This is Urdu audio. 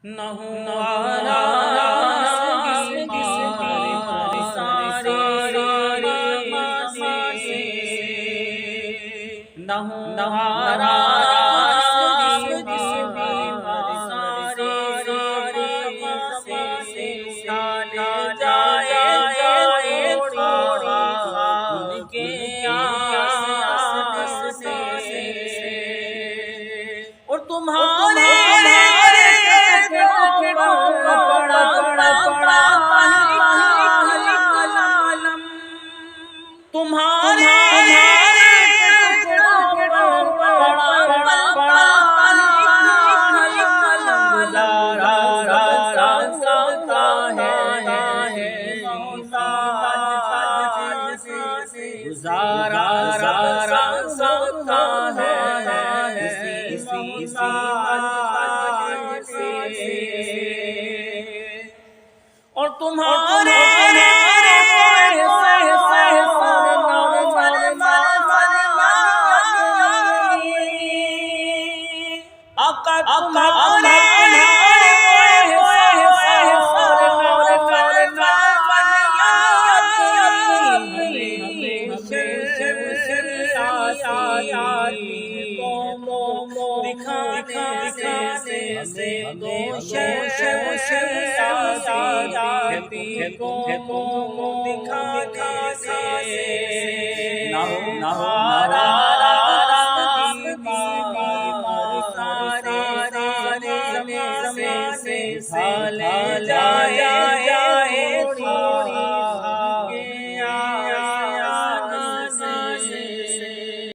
نہ ہوں آراستگی بیمار سارے سے، نہ ہوں آراستگی بیمار سارے سے، ڈال جائے تھوڑا ان کے آسنے سے، اور تمہارے تمہارے گزارا سکتا ہے اور تمہارے جائے